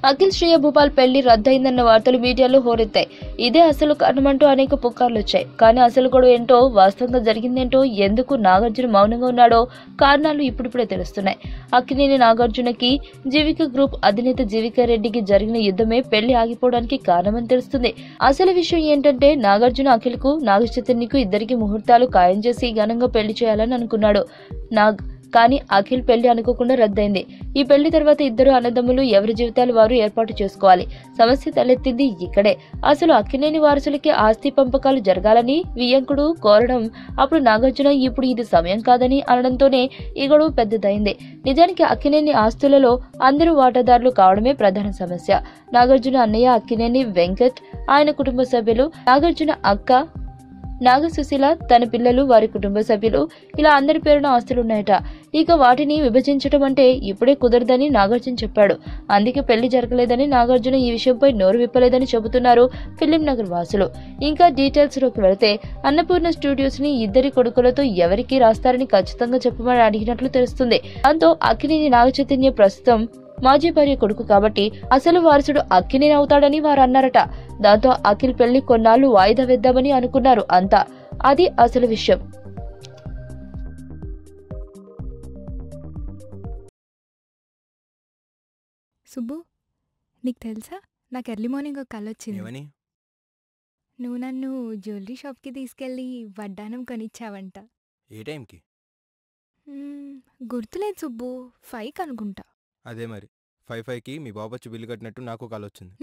అఖిల్ శ్రేయ భూపాల్ పెళ్లి రద్దయిందన్న వార్తలు మీడియాలో హోరెత్తాయి. ఇదే అసలు కారణమంటూ అనేక పుకార్లు వచ్చాయి. కానీ అసలు గొడవ ఏంటో, వాస్తవంగా జరిగిందేంటో, ఎందుకు నాగార్జున మౌనంగా ఉన్నాడో కారణాలు ఇప్పుడిప్పుడే తెలుస్తున్నాయి. అక్కినేని నాగార్జునకి జీవిక గ్రూప్ అధినేత జీవికా రెడ్డికి జరిగిన యుద్ధమే పెళ్లి ఆగిపోవడానికి కారణమని తెలుస్తుంది. అసలు విషయం ఏంటంటే నాగార్జున అఖిల్ కు నాగచైతన్యకు ఇద్దరికి ముహూర్తాలు ఖాయం చేసి ఘనంగా పెళ్లి చేయాలని అనుకున్నాడు. కానీ అఖిల్ పెళ్లి అనుకోకుండా రద్దయింది. ఈ పెళ్లి తర్వాత ఇద్దరు అన్నదమ్ములు ఎవరి జీవితాలు వారు ఏర్పాటు చేసుకోవాలి. సమస్య తలెత్తింది ఇక్కడే. అసలు అక్కినేని వారసులకి ఆస్తి పంపకాలు జరగాలని వియ్యంకుడు కోరడం, అప్పుడు నాగార్జున ఇప్పుడు ఇది సమయం కాదని అనడంతోనే ఈ గొడవ పెద్దదైంది. నిజానికి అక్కినేని ఆస్తులలో అందరూ వాటాదారులు కావడమే ప్రధాన సమస్య. నాగార్జున అన్నయ్య అక్కినేని వెంకట్, ఆయన కుటుంబ సభ్యులు, నాగార్జున అక్క నాగసుశీల, తన పిల్లలు, వారి కుటుంబ సభ్యులు, ఇలా అందరి పేరున ఆస్తులున్నాయట. ఇక వాటిని విభజించడం అంటే ఇప్పుడే కుదరదని నాగార్జున చెప్పాడు. అందుకే పెళ్లి జరగలేదని నాగార్జున ఈ విషయంపై నోరు విప్పలేదని చెబుతున్నారు ఫిలిం నగర్ వాసులు. ఇంకా డీటెయిల్స్ లోకి వెళితే అన్నపూర్ణ స్టూడియోస్ ని ఇద్దరి కొడుకులతో ఎవరికి రాస్తారని ఖచ్చితంగా చెప్పమని అడిగినట్లు తెలుస్తుంది. దాంతో అక్కినేని నాగచైతన్య ప్రస్తుతం మాజీ భార్య కొడుకు కాబట్టి అసలు వారసుడు అక్కినేని అవుతాడని వారు అన్నారట. దాంతో అఖిల్ పెళ్లి కొన్నాళ్లు వాయిదా వేద్దామని అనుకున్నారు అంతా. అది అసలు విషయం. సుబ్బు, నీకు తెలుసా, నాకు ఎర్లీ మార్నింగ్ ఒక కల వచ్చింది. నువ్వు నన్ను జ్యువెలరీ షాప్కి తీసుకెళ్ళి వడ్డానం కొనిచ్చావంట. ఏ టైంకి? గుర్తులేదు సుబ్బు, 5 అనుకుంటా. అదే మరి 5కి మీ బాబు వచ్చి బిల్లు కట్టినట్టు నాకు కాల్ వచ్చింది.